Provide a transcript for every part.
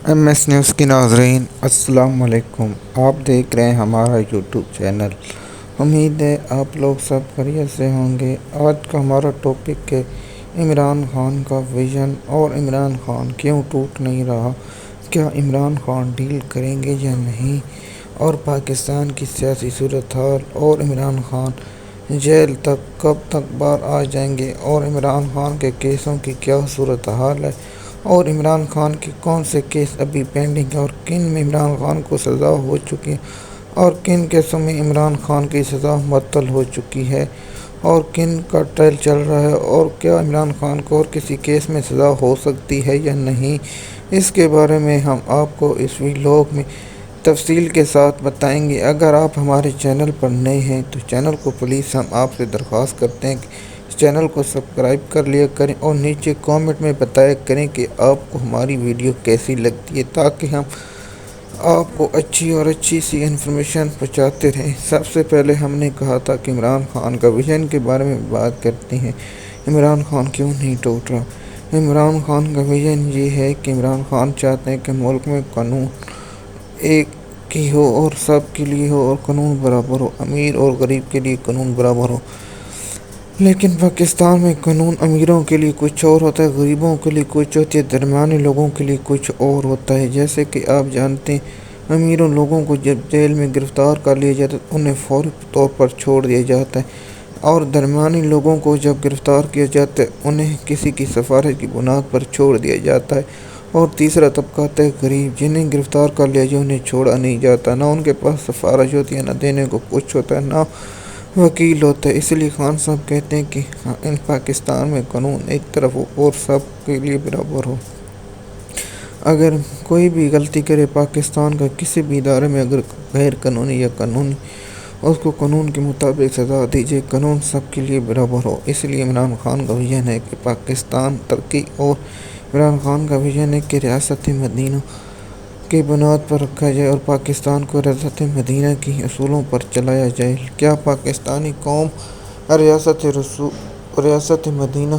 M S news کی ناظرین السلام علیکم۔ آپ دیکھ رہے ہیں ہمارا یوٹیوب چینل۔ امید ہے آپ لوگ سب خیریت سے ہوں گے۔ آج کا ہمارا ٹاپک ہے عمران خان کا ویژن اور عمران خان کیوں ٹوٹ نہیں رہا، کیا عمران خان ڈیل کریں گے یا نہیں، اور پاکستان کی سیاسی صورتحال اور عمران خان جیل تک کب تک باہر آ جائیں گے، اور عمران خان کے کیسوں کی کیا صورتحال ہے، اور عمران خان کے کون سے کیس ابھی پینڈنگ ہیں، اور کن میں عمران خان کو سزا ہو چکی ہے، اور کن کیسوں میں عمران خان کی سزا معطل ہو چکی ہے، اور کن کا ٹرائل چل رہا ہے، اور کیا عمران خان کو اور کسی کیس میں سزا ہو سکتی ہے یا نہیں، اس کے بارے میں ہم آپ کو اس ویڈیو میں تفصیل کے ساتھ بتائیں گے۔ اگر آپ ہمارے چینل پر نئے ہیں تو چینل کو پلیز ہم آپ سے درخواست کرتے ہیں کہ اس چینل کو سبسکرائب کر لیا کریں، اور نیچے کامنٹ میں بتایا کریں کہ آپ کو ہماری ویڈیو کیسی لگتی ہے، تاکہ ہم آپ کو اچھی اور اچھی سی انفارمیشن پہنچاتے رہیں۔ سب سے پہلے ہم نے کہا تھا کہ عمران خان کا ویژن کے بارے میں بات کرتے ہیں۔ عمران خان کیوں نہیں ٹوٹ رہا؟ عمران خان کا ویژن یہ ہے کہ عمران خان چاہتے ہیں کہ ملک میں قانون ایک ہی ہو اور سب کے لیے ہو، اور قانون برابر ہو، امیر اور غریب کے لیے قانون برابر ہو۔ لیکن پاکستان میں قانون امیروں کے لیے کچھ اور ہوتا ہے، غریبوں کے لیے کچھ ہوتی ہے، درمیانی لوگوں کے لیے کچھ اور ہوتا ہے۔ جیسے کہ آپ جانتے ہیں، امیروں لوگوں کو جب جیل میں گرفتار کر لیا جاتا ہے انہیں فوری طور پر چھوڑ دیا جاتا ہے، اور درمیانی لوگوں کو جب گرفتار کیا جاتا ہے انہیں کسی کی سفارش کی بنیاد پر چھوڑ دیا جاتا ہے۔ اور تیسرا طبقہ ہے غریب، جنہیں گرفتار کر لیا جائے انہیں چھوڑا نہیں جاتا، نہ ان کے پاس سفارش ہوتی ہے، نہ دینے کو کچھ ہوتا ہے، نہ وکیل ہوتا ہے۔ اس لیے خان صاحب کہتے ہیں کہ پاکستان میں قانون ایک طرف ہو اور سب کے لیے برابر ہو۔ اگر کوئی بھی غلطی کرے پاکستان کا کسی بھی ادارے میں، اگر غیر قانونی یا قانونی، اس کو قانون کے مطابق سزا دی جائے، قانون سب کے لیے برابر ہو۔ اس لیے عمران خان کا ویژن ہے کہ پاکستان ترقی، اور عمران خان کا ویژن ہے کہ ریاست مدینہ کی بنیاد پر رکھا جائے، اور پاکستان کو ریاست مدینہ کی اصولوں پر چلایا جائے۔ کیا پاکستانی قوم ریاست مدینہ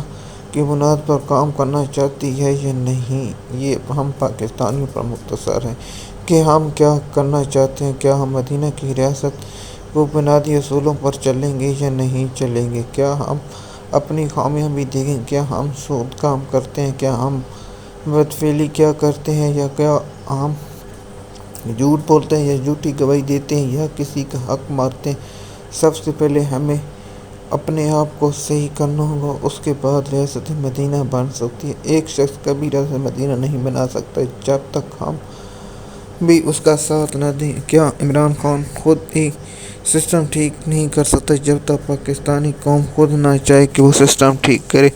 کی بنیاد پر کام کرنا چاہتی ہے یا نہیں؟ یہ ہم پاکستانیوں پر مختصر ہے کہ ہم کیا کرنا چاہتے ہیں۔ کیا ہم مدینہ کی ریاست کو بنیادی اصولوں پر چلیں گے یا نہیں چلیں گے؟ کیا ہم اپنی خامیاں بھی دیکھیں، کیا ہم سود کام کرتے ہیں، کیا ہم بدفعلی کیا کرتے ہیں، یا کیا ہم جھوٹ بولتے ہیں یا جھوٹی گواہی دیتے ہیں یا کسی کا حق مارتے ہیں؟ سب سے پہلے ہمیں اپنے آپ کو صحیح کرنا ہوگا، اس کے بعد ریاست مدینہ بن سکتی ہے۔ ایک شخص کبھی ریاست مدینہ نہیں بنا سکتا جب تک ہم بھی اس کا ساتھ نہ دیں۔ کیا عمران خان خود ہی سسٹم ٹھیک نہیں کر سکتا جب تک پاکستانی قوم خود نہ چاہے کہ وہ سسٹم ٹھیک کرے؟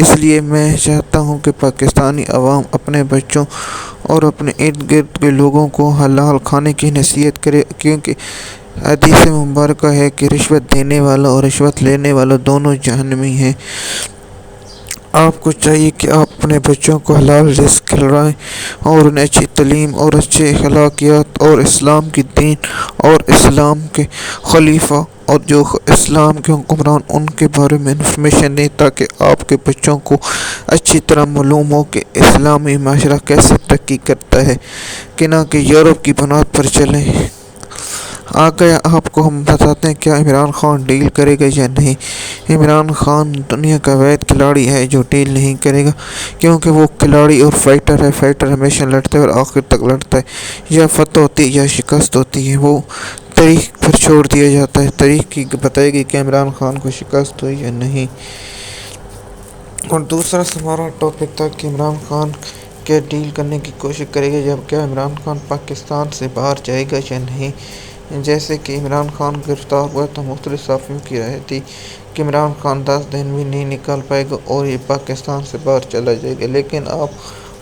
اس لیے میں چاہتا ہوں کہ پاکستانی عوام اپنے بچوں اور اپنے ارد گرد کے لوگوں کو حلال کھانے کی نصیحت کرے، کیونکہ حدیث مبارکہ ہے کہ رشوت دینے والا اور رشوت لینے والا دونوں جہنمی ہیں۔ آپ کو چاہیے کہ آپ اپنے بچوں کو حلال رزق کھلائیں، اور انہیں اچھی تعلیم اور اچھے اخلاقیات اور اسلام کی دین اور اسلام کے خلیفہ اور جو اسلام کے حکمران ان کے بارے میں انفارمیشن دیں، تاکہ آپ کے بچوں کو اچھی طرح معلوم ہو کہ اسلامی معاشرہ کیسے ترقی کرتا ہے، کہ نہ کہ یورپ کی بنیاد پر چلیں۔ آگے آپ کو ہم بتاتے ہیں کیا عمران خان ڈیل کرے گا یا نہیں۔ عمران خان دنیا کا واحد کھلاڑی ہے جو ڈیل نہیں کرے گا، کیونکہ وہ کھلاڑی اور فائٹر ہے۔ فائٹر ہمیشہ لڑتا ہے اور آخر تک لڑتا ہے، یا فتح ہوتی ہے یا شکست ہوتی ہے، وہ تاریخ پر چھوڑ دیا جاتا ہے، تاریخ کی بتائے گی کہ عمران خان کو شکست ہوئی یا نہیں۔ اور دوسرا ہمارا ٹاپک تھا کہ عمران خان کیا ڈیل کرنے کی کوشش کرے گا، جب کیا عمران خان پاکستان سے باہر جائے گا یا نہیں۔ جیسے کہ عمران خان گرفتار ہوا تو مختلف صحافیوں کی رائے تھی کہ عمران خان 10 دن بھی نہیں نکال پائے گا اور یہ پاکستان سے باہر چلا جائے گا، لیکن اب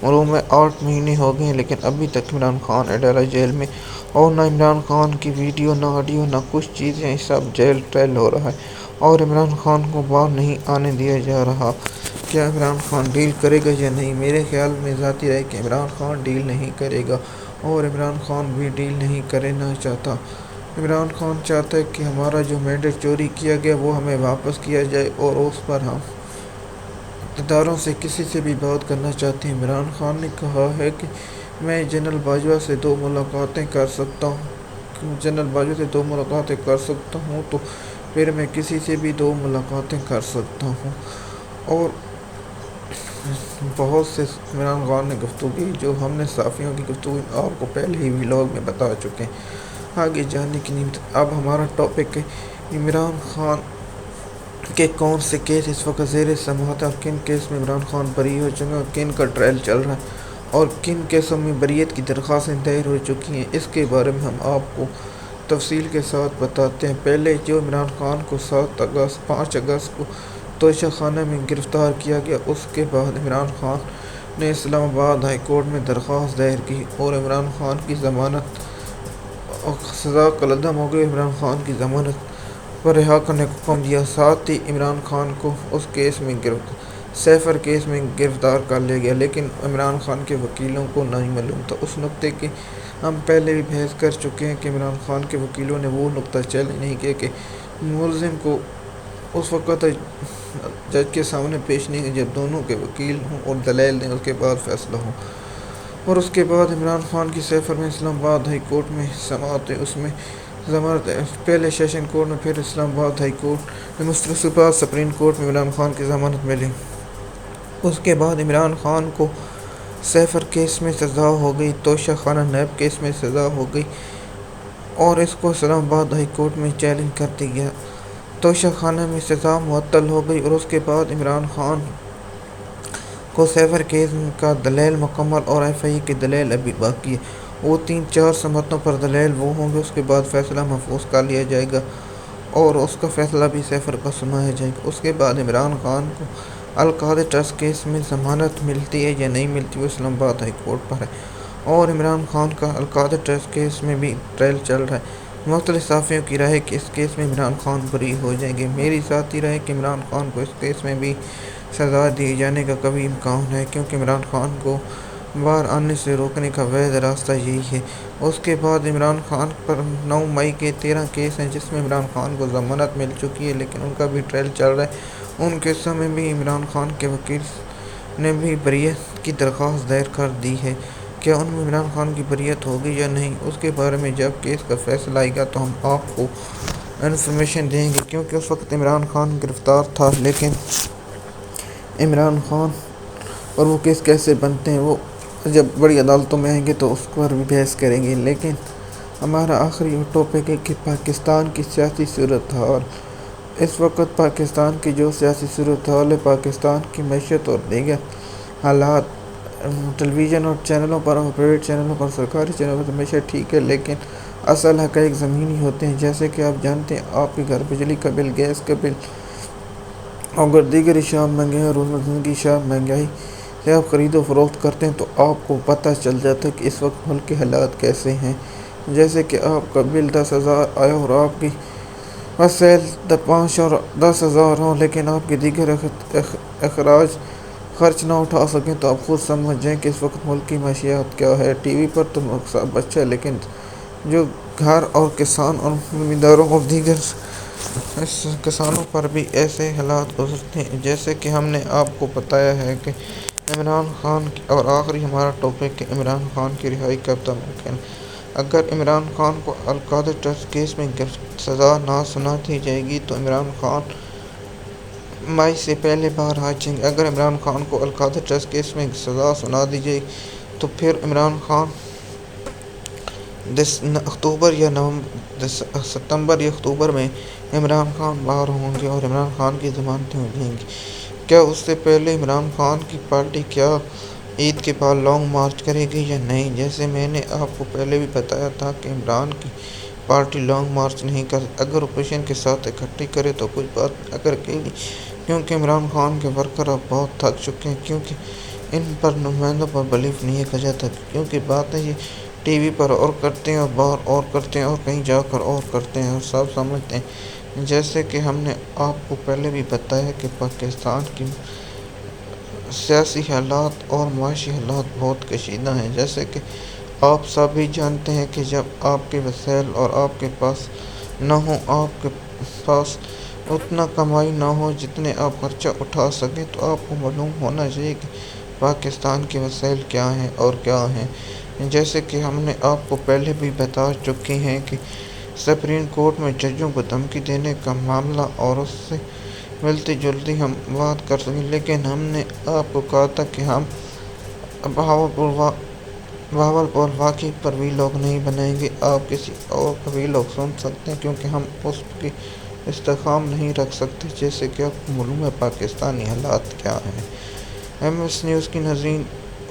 معلوم ہے 8 مہینے ہو گئے ہیں، لیکن ابھی تک عمران خان اڈالہ جیل میں، اور نہ عمران خان کی ویڈیو، نہ آڈیو، نہ کچھ چیزیں، سب جیل ٹرائل ہو رہا ہے، اور عمران خان کو باہر نہیں آنے دیا جا رہا۔ کیا عمران خان ڈیل کرے گا یا نہیں؟ میرے خیال میں ذاتی رائے کہ عمران خان ڈیل نہیں کرے گا، اور عمران خان بھی ڈیل نہیں کرنا چاہتا۔ عمران خان چاہتا ہے کہ ہمارا جو مینڈیٹ چوری کیا گیا وہ ہمیں واپس کیا جائے، اور اس پر ہم اداروں سے کسی سے بھی بات کرنا چاہتے ہیں۔ عمران خان نے کہا ہے کہ میں جنرل باجوہ سے 2 ملاقاتیں کر سکتا ہوں تو پھر میں کسی سے بھی 2 ملاقاتیں کر سکتا ہوں۔ اور بہت سے عمران خان نے گفتگو کی، جو ہم نے صحافیوں کی گفتگو آپ کو پہلے ہی ولاگ میں بتا چکے ہیں۔ آگے جانے کی نیت، اب ہمارا ٹاپک ہے عمران خان کے کون سے کیس اس وقت زیر سماعت ہیں اور کن کیس میں عمران خان بری ہو چکے ہیں اور کن کا ٹرائل چل رہا ہے اور کن کیسوں میں بریت کی درخواستیں دائر ہو چکی ہیں، اس کے بارے میں ہم آپ کو تفصیل کے ساتھ بتاتے ہیں۔ پہلے جو عمران خان کو 5 اگست کو توشہ خانہ میں گرفتار کیا گیا، اس کے بعد عمران خان نے اسلام آباد ہائی کورٹ میں درخواست دائر کی اور عمران خان کی ضمانت سزا کالعدم ہو گئی۔ عمران خان کی ضمانت پر رہا کرنے کا حکم دیا، ساتھ ہی عمران خان کو اس کیس میں سیفر کیس میں گرفتار کر لیا گیا، لیکن عمران خان کے وکیلوں کو نہیں معلوم تھا اس نقطے کی ہم پہلے بھی بحث کر چکے ہیں کہ عمران خان کے وکیلوں نے وہ نقطہ چیلنج نہیں کیا کہ ملزم کو اس وقت جج کے سامنے پیش نہیں جب دونوں کے وکیل ہوں اور دلائل دیں، اس کے بعد فیصلہ ہو۔ اور اس کے بعد عمران خان کی سیفر میں اسلام آباد ہائی کورٹ میں سماعت ہوئی، اس میں ضمانت پہلے سیشن کورٹ میں، پھر اسلام آباد ہائی کورٹ میں، اس کے بعد سپریم کورٹ میں عمران خان کی ضمانت ملی۔ اس کے بعد عمران خان کو سیفر کیس میں سزا ہو گئی، توشہ خانہ نیب کیس میں سزا ہو گئی اور اس کو اسلام آباد ہائی کورٹ میں چیلنج کر دیا گیا۔ توشہ خانہ میں سزا معطل ہو گئی اور اس کے بعد عمران خان کو سیفر کیس کا دلائل مکمل اور ایف آئی اے کی دلائل ابھی باقی ہے، وہ 3-4 سمتوں پر دلائل وہ ہوں گے، اس کے بعد فیصلہ محفوظ کر لیا جائے گا اور اس کا فیصلہ بھی سیفر کا سنایا جائے گا۔ اس کے بعد عمران خان کو القاعدہ ٹرسٹ کیس میں ضمانت ملتی ہے یا نہیں ملتی، وہ اسلام آباد ہائی کورٹ پر ہے اور عمران خان کا القاعدہ ٹرسٹ کیس میں بھی ٹرائل چل رہا ہے۔ مختلف صحافیوں کی رائے ہے کہ اس کیس میں عمران خان بری ہو جائیں گے، میری ذاتی رائے ہے کہ عمران خان کو اس کیس میں بھی سزا دیے جانے کا قوی امکان ہے، کیونکہ عمران خان کو باہر آنے سے روکنے کا وحید راستہ یہی ہے۔ اس کے بعد عمران خان پر 9 مئی کے 13 کیس ہیں جس میں عمران خان کو ضمانت مل چکی ہے، لیکن ان کا بھی ٹرائل چل رہا ہے۔ ان کیسوں میں بھی عمران خان کے وکیل نے بھی بریت کی درخواست دائر کر دی ہے، کیا ان میں عمران خان کی بریت ہوگی یا نہیں، اس کے بارے میں جب کیس کا فیصلہ آئے گا تو ہم آپ کو انفارمیشن دیں گے، کیونکہ اس وقت عمران خان گرفتار تھا۔ لیکن عمران خان اور وہ کیس کیسے بنتے ہیں، وہ جب بڑی عدالتوں میں آئیں گے تو اس پر بھی بحث کریں گے۔ لیکن ہمارا آخری ٹاپک ہے کہ پاکستان کی سیاسی صورتحال۔ اس وقت پاکستان کی جو سیاسی صورتحال ہے، پاکستان کی معیشت اور دیگر حالات ٹیلی ویژن اور چینلوں پر اور پرائیویٹ چینلوں پر، سرکاری چینلوں پر ہمیشہ ٹھیک ہے، لیکن اصل حقائق زمینی ہوتے ہیں۔ جیسے کہ آپ جانتے ہیں، آپ کے گھر بجلی کا بل، گیس کا بل، اگر دیگر اشیاء مہنگائی اور روزمرہ زندگی اشیاء مہنگائی سے آپ خرید و فروخت کرتے ہیں تو آپ کو پتہ چل جاتا ہے کہ اس وقت ملک کے حالات کیسے ہیں۔ جیسے کہ آپ کا بل 10,000 آیا اور آپ کی وسائل 5 اور 10,000 ہوں، لیکن آپ کے دیگر اخراج خرچ نہ اٹھا سکیں، تو آپ خود سمجھ جائیں کہ اس وقت ملک کی معیشت کیا ہے۔ ٹی وی پر تو سب اچھا ہے، لیکن جو گھر اور کسان اور زمینداروں اور دیگر کسانوں پر بھی ایسے حالات گزرتے ہیں۔ جیسے کہ ہم نے آپ کو بتایا ہے کہ عمران خان اور آخری ہمارا ٹاپک ہے عمران خان کی رہائی کب تک ممکن ہے۔ اگر عمران خان کو القاعدہ ٹرسٹ کیس میں سزا نہ سنا دی جائے گی تو عمران خان مئی سے پہلے باہر آ جائیں گے۔ اگر عمران خان کو القاعدہ ٹرسٹ کیس میں سزا سنا دی جائے تو پھر عمران خان ستمبر یا اکتوبر میں عمران خان باہر ہوں گے اور عمران خان کی ضمانتیں ہو جائیں گی۔ کیا اس سے پہلے عمران خان کی پارٹی کیا عید کے بعد لانگ مارچ کرے گی یا نہیں؟ جیسے میں نے آپ کو پہلے بھی بتایا تھا کہ عمران کی پارٹی لانگ مارچ نہیں کر، اگر اپوزیشن کے ساتھ اکٹھی کرے تو کچھ بات اگر کہے گی، کیونکہ عمران خان کے ورکر اب بہت تھک چکے ہیں، کیونکہ ان پر نمائندوں پر بلیف نہیں کیا جاتا، کیونکہ باتیں یہ ٹی وی پر اور کرتے ہیں اور باہر اور کرتے ہیں اور کہیں جا کر اور کرتے ہیں اور سب سمجھتے ہیں۔ جیسے کہ ہم نے آپ کو پہلے بھی بتایا کہ پاکستان کی سیاسی حالات اور معاشی حالات بہت کشیدہ ہیں۔ جیسے کہ آپ سب بھی جانتے ہیں کہ جب آپ کے وسائل اور آپ کے پاس نہ ہوں، آپ کے پاس اتنا کمائی نہ ہو جتنے آپ خرچہ اٹھا سکیں، تو آپ کو معلوم ہونا چاہیے کہ پاکستان کے وسائل کیا ہیں اور کیا ہیں۔ جیسے کہ ہم نے آپ کو پہلے بھی بتا چکے ہیں کہ سپریم کورٹ میں ججوں کو دھمکی دینے کا معاملہ اور اس سے ملتی جلتی ہم بات کر سکیں، لیکن ہم نے آپ کو کہا تھا کہ ہم بہاولپور واقعے پر بھی لوگ نہیں بنائیں گے۔ آپ کسی اور کا بھی لوگ سن سکتے ہیں کیونکہ ہم اس کی استحکام نہیں رکھ سکتے۔ جیسے کہ آپ کو معلوم ہے پاکستانی حالات کیا ہیں۔ ایم ایس نیوز کی ناظرین،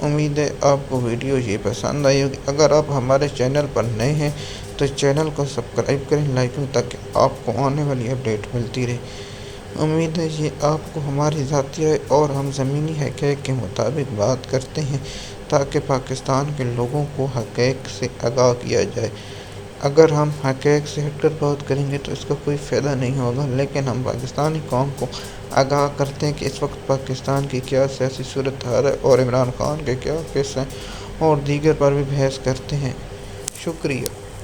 امید ہے آپ کو ویڈیو یہ پسند آئی ہوگی۔ اگر آپ ہمارے چینل پر نئے ہیں تو چینل کو سبسکرائب کریں، لائک کریں تاکہ آپ کو آنے والی اپڈیٹ ملتی رہے۔ امید ہے یہ آپ کو ہماری ذاتی رائے اور ہم زمینی حقائق کے مطابق بات کرتے ہیں تاکہ پاکستان کے لوگوں کو حقائق سے آگاہ کیا جائے۔ اگر ہم حقائق سے ہٹ کر بات کریں گے تو اس کا کوئی فائدہ نہیں ہوگا، لیکن ہم پاکستانی قوم کو آگاہ کرتے ہیں کہ اس وقت پاکستان کی کیا سیاسی صورتحال ہے اور عمران خان کے کیا کیس ہیں، اور دیگر پر بھی بحث کرتے ہیں۔ شکریہ۔